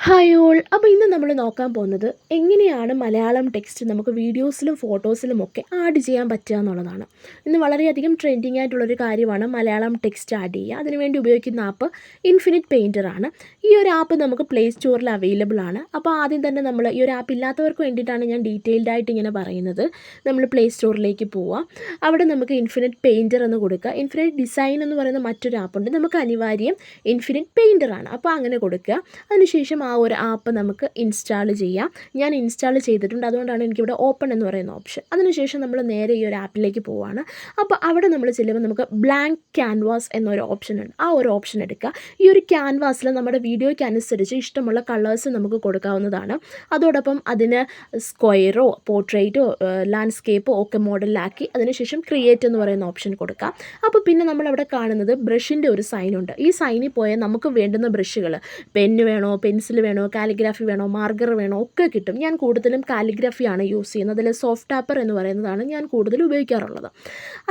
Hi all. അപ്പോൾ ഇന്ന് നമ്മൾ നോക്കാൻ പോകുന്നത് എങ്ങനെയാണ് മലയാളം ടെക്സ്റ്റ് നമുക്ക് വീഡിയോസിലും ഫോട്ടോസിലും ഒക്കെ ആഡ് ചെയ്യാൻ പറ്റുക എന്നുള്ളതാണ്. ഇന്ന് വളരെയധികം ട്രെൻഡിങ് ആയിട്ടുള്ളൊരു കാര്യമാണ് മലയാളം ടെക്സ്റ്റ് ആഡ് ചെയ്യുക. അതിനുവേണ്ടി ഉപയോഗിക്കുന്ന ആപ്പ് ഇൻഫിനിറ്റ് പെയിൻറ്റർ ആണ്. ഈ ഒരു ആപ്പ് നമുക്ക് പ്ലേ സ്റ്റോറിൽ അവൈലബിൾ ആണ്. അപ്പോൾ ആദ്യം തന്നെ നമ്മൾ ഈ ഒരു ആപ്പ് ഇല്ലാത്തവർക്ക് വേണ്ടിയിട്ടാണ് ഞാൻ ഡീറ്റെയിൽഡ് ആയിട്ട് ഇങ്ങനെ പറയുന്നത്. നമ്മൾ പ്ലേ സ്റ്റോറിലേക്ക് പോവുക. അവിടെ നമുക്ക് ഇൻഫിനിറ്റ് പെയിൻറ്റർ എന്ന് കൊടുക്കുക. ഇൻഫിനിറ്റ് ഡിസൈൻ എന്ന് പറയുന്ന മറ്റൊരു ആപ്പുണ്ട്. നമുക്ക് അനിവാര്യം ഇൻഫിനിറ്റ് പെയിൻറ്റർ ആണ്. അപ്പോൾ അങ്ങനെ കൊടുക്കുക. അതിനുശേഷം ആ ഒരു ആപ്പ് നമുക്ക് ഇൻസ്റ്റാൾ ചെയ്യാം. ഞാൻ ഇൻസ്റ്റാൾ ചെയ്തിട്ടുണ്ട്, അതുകൊണ്ടാണ് എനിക്കിവിടെ ഓപ്പൺ എന്ന് പറയുന്ന ഓപ്ഷൻ. അതിനുശേഷം നമ്മൾ നേരെ ഈ ഒരു ആപ്പിലേക്ക് പോവുകയാണ്. അപ്പോൾ അവിടെ നമ്മൾ ചെല്ലുമ്പോൾ നമുക്ക് ബ്ലാങ്ക് ക്യാൻവാസ് എന്നൊരു ഓപ്ഷൻ ഉണ്ട്. ആ ഒരു ഓപ്ഷൻ എടുക്കുക. ഈ ഒരു ക്യാൻവാസിൽ നമ്മുടെ വീഡിയോയ്ക്ക് അനുസരിച്ച് ഇഷ്ടമുള്ള കളേഴ്സ് നമുക്ക് കൊടുക്കാവുന്നതാണ്. അതോടൊപ്പം അതിന് സ്ക്വയറോ പോർട്രേറ്റോ ലാൻഡ്സ്കേപ്പോ ഒക്കെ മോഡലിലാക്കി അതിനുശേഷം ക്രിയേറ്റ് എന്ന് പറയുന്ന ഓപ്ഷൻ കൊടുക്കാം. അപ്പോൾ പിന്നെ നമ്മളവിടെ കാണുന്നത് ബ്രഷിൻ്റെ ഒരു സൈനുണ്ട്. ഈ സൈനിൽ പോയാൽ നമുക്ക് വേണ്ടുന്ന ബ്രഷുകൾ പെന്ന് വേണോ, പെൻസിൽ വേണോ, കാലിഗ്രാഫി വേണോ, മാർക്കർ വേണോ ഒക്കെ കിട്ടും. ഞാൻ കൂടുതലും കാലിഗ്രാഫിയാണ് യൂസ് ചെയ്യുന്നത്. അതിൽ സോഫ്റ്റ് ടാപ്പർ എന്ന് പറയുന്നതാണ് ഞാൻ കൂടുതൽ ഉപയോഗിക്കാറുള്ളത്.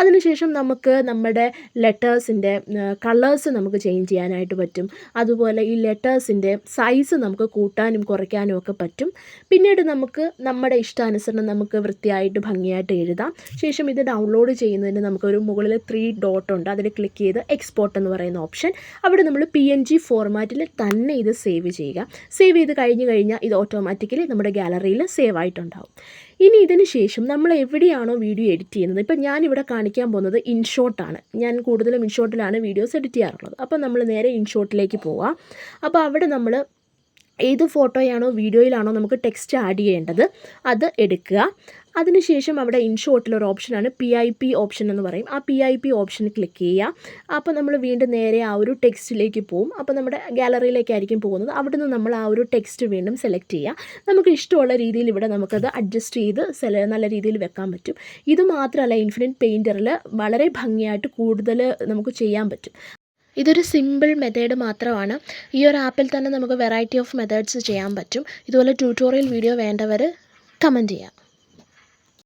അതിനുശേഷം നമുക്ക് നമ്മുടെ ലെറ്റേഴ്സിൻ്റെ കളേഴ്സ് നമുക്ക് ചേഞ്ച് ചെയ്യാനായിട്ട് പറ്റും. അതുപോലെ ഈ ലെറ്റേഴ്സിൻ്റെ സൈസ് നമുക്ക് കൂട്ടാനും കുറയ്ക്കാനും ഒക്കെ പറ്റും. പിന്നീട് നമുക്ക് നമ്മുടെ ഇഷ്ടാനുസരണം നമുക്ക് വൃത്തിയായിട്ട് ഭംഗിയായിട്ട് എഴുതാം. ശേഷം ഇത് ഡൗൺലോഡ് ചെയ്യുന്നതിന് നമുക്കൊരു മുകളിൽ 3 ഡോട്ട് ഉണ്ട്. അതിൽ ക്ലിക്ക് ചെയ്ത് എക്സ്പോർട്ട് എന്ന് പറയുന്ന ഓപ്ഷൻ, അവിടെ നമ്മൾ PNG ഫോർമാറ്റിൽ തന്നെ ഇത് സേവ് ചെയ്യുക. സേവ് ചെയ്ത് കഴിഞ്ഞാൽ ഇത് ഓട്ടോമാറ്റിക്കലി നമ്മുടെ ഗാലറിയിൽ സേവ് ആയിട്ടുണ്ടാവും. ഇനി ഇതിന് ശേഷം നമ്മൾ എവിടെയാണോ വീഡിയോ എഡിറ്റ് ചെയ്യുന്നത്, ഇപ്പം ഞാനിവിടെ കാണിക്കാൻ പോകുന്നത് ഇൻഷോട്ടാണ്. ഞാൻ കൂടുതലും ഇൻഷോട്ടിലാണ് വീഡിയോസ് എഡിറ്റ് ചെയ്യാറുള്ളത്. അപ്പോൾ നമ്മൾ നേരെ ഇൻഷോട്ടിലേക്ക് പോവുക. അപ്പോൾ അവിടെ നമ്മൾ ഏത് ഫോട്ടോയാണോ വീഡിയോയിലാണോ നമുക്ക് ടെക്സ്റ്റ് ആഡ് ചെയ്യേണ്ടത് അത് എടുക്കുക. അതിനുശേഷം അവിടെ ഇൻഷോട്ടിലൊരു ഓപ്ഷനാണ് PIP ഓപ്ഷൻ എന്ന് പറയും. ആ PIP ഓപ്ഷൻ ക്ലിക്ക് ചെയ്യുക. അപ്പോൾ നമ്മൾ വീണ്ടും നേരെ ആ ഒരു ടെക്സ്റ്റിലേക്ക് പോകും. അപ്പോൾ നമ്മുടെ ഗാലറിയിലേക്കായിരിക്കും പോകുന്നത്. അവിടെ നിന്ന് നമ്മൾ ആ ഒരു ടെക്സ്റ്റ് വീണ്ടും സെലക്ട് ചെയ്യുക. നമുക്ക് ഇഷ്ടമുള്ള രീതിയിൽ ഇവിടെ നമുക്കത് അഡ്ജസ്റ്റ് ചെയ്ത് നല്ല രീതിയിൽ വെക്കാൻ പറ്റും. ഇത് മാത്രമല്ല, ഇൻഫിനിറ്റ് പെയിൻറ്ററിൽ വളരെ ഭംഗിയായിട്ട് കൂടുതൽ നമുക്ക് ചെയ്യാൻ പറ്റും. ഇതൊരു സിമ്പിൾ മെത്തേഡ് മാത്രമാണ്. ഈ ഒരു ആപ്പിൽ തന്നെ നമുക്ക് വെറൈറ്റി ഓഫ് മെത്തേഡ്സ് ചെയ്യാൻ പറ്റും. ഇതുപോലെ ട്യൂട്ടോറിയൽ വീഡിയോ വേണ്ടവർ കമൻറ്റ് ചെയ്യാം.